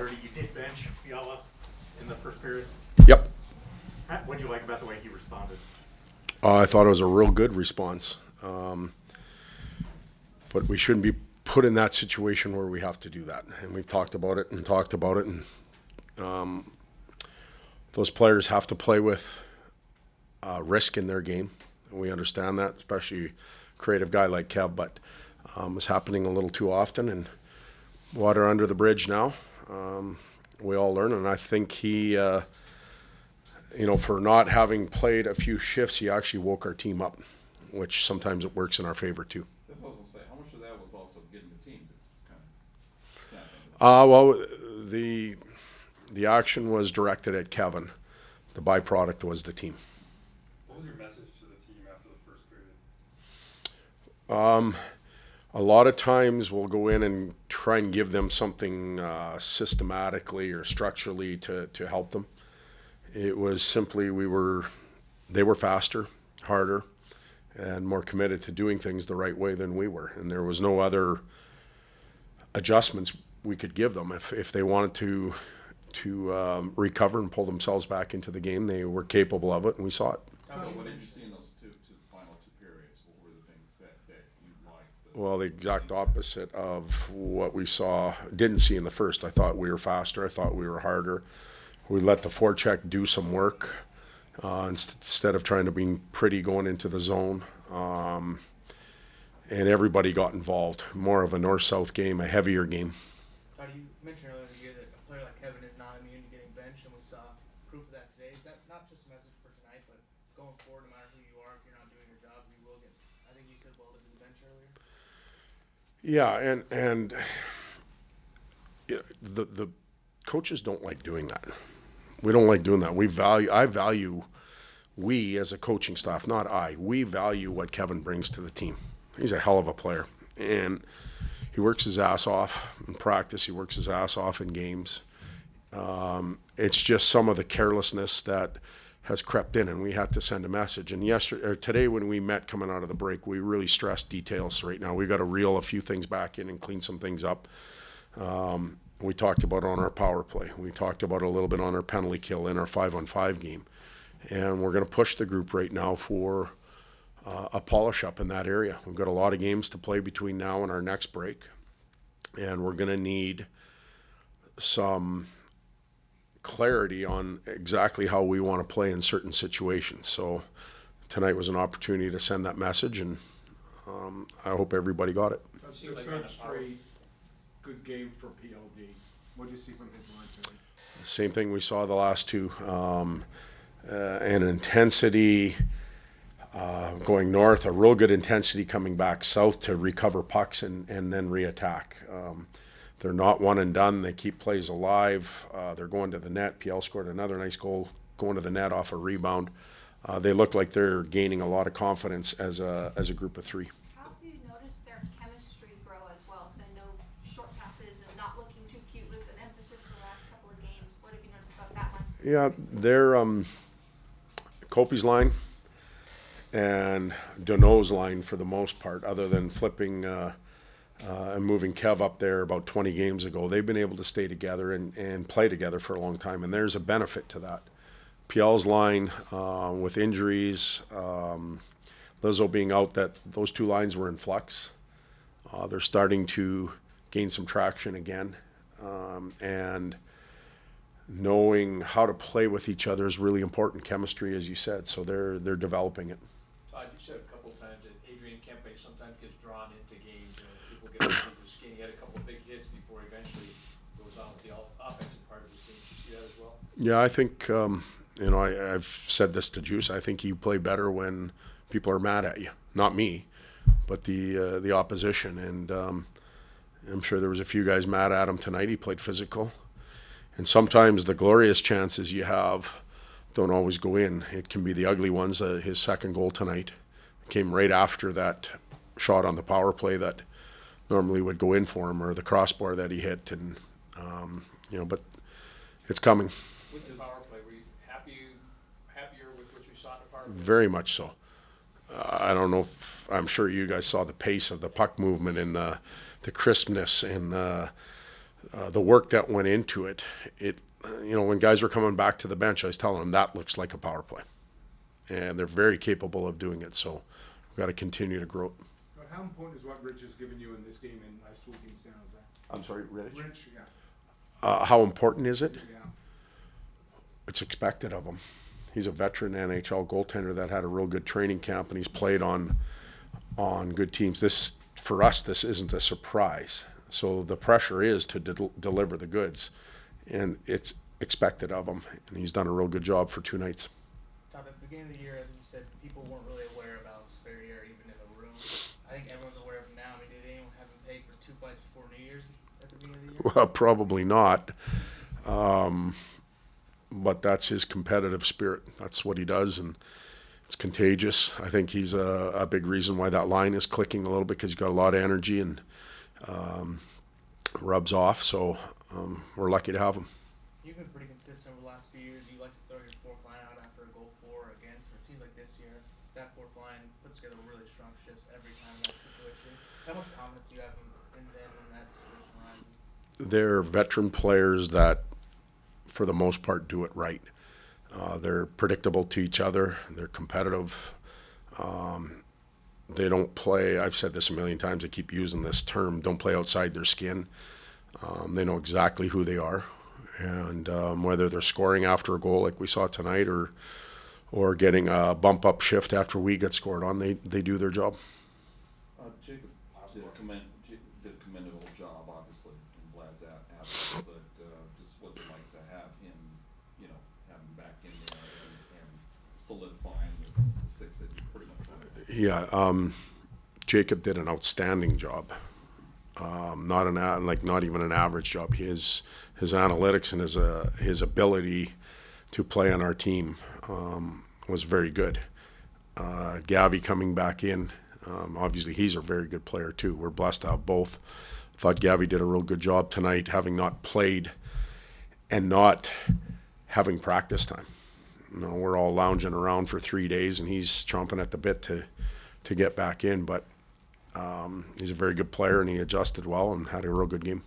30. You did bench Fiala in the first period. Yep. What did you like about the way he responded? I thought it was a real good response. But we shouldn't be put in that situation where we have to do that. And we've talked about it. And those players have to play with risk in their game. And we understand that, especially a creative guy like Kev. But it's happening a little too often. And water under the bridge now. We all learn. And I think he, for not having played a few shifts, he actually woke our team up, which sometimes it works in our favor too. That's what I was going to say. How much of that was also getting the team to kind of snap into Well, the action was directed at Kevin. The byproduct was the team. What was your message to the team after the first period? A lot of times we'll go in and try and give them something systematically or structurally to help them. It was simply they were faster, harder, and more committed to doing things the right way than we were. And there was no other adjustments we could give them. If they wanted to recover and pull themselves back into the game, they were capable of it, and we saw it. So what did you see in those final two periods? What were the things that you liked? Well, the exact opposite of what we didn't see in the first. I thought we were faster. I thought we were harder. We let the forecheck do some work instead of trying to be pretty going into the zone. And everybody got involved. More of a north-south game, a heavier game. Todd, you mentioned earlier in the year that a player like Kevin is not immune to getting benched, and we saw proof of that today. Is that not just a message for tonight, but going forward, no matter who you are, if you're not doing your job, you will get, I think you said, welded to the bench earlier? Yeah, and the coaches don't like doing that. We don't like doing that. We as a coaching staff, not we value what Kevin brings to the team. He's a hell of a player. And he works his ass off in practice. He works his ass off in games. It's just some of the carelessness that has crept in, and we had to send a message. And today when we met coming out of the break, we really stressed details right now. We've got to reel a few things back in and clean some things up. We talked about on our power play. We talked about a little bit on our penalty kill in our 5-on-5 game. And we're going to push the group right now for a polish up in that area. We've got a lot of games to play between now and our next break. And we're going to need some clarity on exactly how we want to play in certain situations. So tonight was an opportunity to send that message, and I hope everybody got it. That's the third straight good game for PLD. What do you see from his line tonight? Same thing we saw the last two. An intensity going north, a real good intensity coming back south to recover pucks and then re-attack. They're not one and done. They keep plays alive. They're going to the net. PL scored another nice goal going to the net off a rebound. They look like they're gaining a lot of confidence as a group of three. How have you noticed their chemistry grow as well? Because I know short passes and not looking too cute was an emphasis the last couple of games. What have you noticed about that one? Yeah, they're Kopi's line and Deneau's line for the most part, other than flipping and moving Kev up there about 20 games ago. They've been able to stay together and play together for a long time, and there's a benefit to that. PL's line with injuries, Lizzo being out, those two lines were in flux. They're starting to gain some traction again, and knowing how to play with each other is really important. Chemistry, as you said, so they're developing it. Todd, you said a couple of times that Adrian Kempe sometimes gets drawn into games and people get into his skin. He had a couple of big hits before he eventually goes on with the offensive part of his game. Do you see that as well? Yeah, I think I've said this to Juice. I think you play better when people are mad at you. Not me, but the opposition. And I'm sure there was a few guys mad at him tonight. He played physical. And sometimes the glorious chances you have don't always go in. It can be the ugly ones. His second goal tonight came right after that shot on the power play that normally would go in for him, or the crossbar that he hit. And but it's coming. With the power play, were you happier with what you saw in the power play? Very much so. I don't know if I'm sure you guys saw the pace of the puck movement and the crispness and the work that went into it, when guys were coming back to the bench, I was telling them that looks like a power play. And they're very capable of doing it, so we've got to continue to grow it. But how important is what Rich has given you in this game and last week in San Jose? I'm sorry, Rich? Rich, yeah. How important is it? Yeah. It's expected of him. He's a veteran NHL goaltender that had a real good training camp, and he's played on good teams. For us, this isn't a surprise. So the pressure is to deliver the goods, and it's expected of him, and he's done a real good job for 2 nights. Todd, at the beginning of the year, as you said, people weren't really aware of Alex Ferrier even in the room. I think everyone's aware of him now. I mean, did anyone have him pegged for 2 fights before New Year's at the beginning of the year? Well, probably not. But that's his competitive spirit. That's what he does, and it's contagious. I think he's a big reason why that line is clicking a little bit, because he's got a lot of energy and rubs off. So we're lucky to have him. You've been pretty consistent over the last few years. You like to throw your 4th line out after a goal for or against. And it seems like this year, that 4th line puts together really strong shifts every time in that situation. So how much confidence do you have in them when that situation arises? They're veteran players that, for the most part, do it right. They're predictable to each other. They're competitive. They don't play, I've said this a million times, I keep using this term, don't play outside their skin. They know exactly who they are. And whether they're scoring after a goal like we saw tonight, or getting a bump-up shift after we get scored on, they do their job. Jacob did a commendable job, obviously, in Vlad's absence, but just what's it like to have him, have him back in there and solidifying the 6 that you pretty much wanted? Yeah, Jacob did an outstanding job. Not even an average job. His analytics and his ability to play on our team was very good. Gavi coming back in, obviously he's a very good player too. We're blessed to have both. I thought Gavi did a real good job tonight, having not played and not having practice time. We're all lounging around for 3 days, and he's chomping at the bit to get back in. But he's a very good player, and he adjusted well and had a real good game.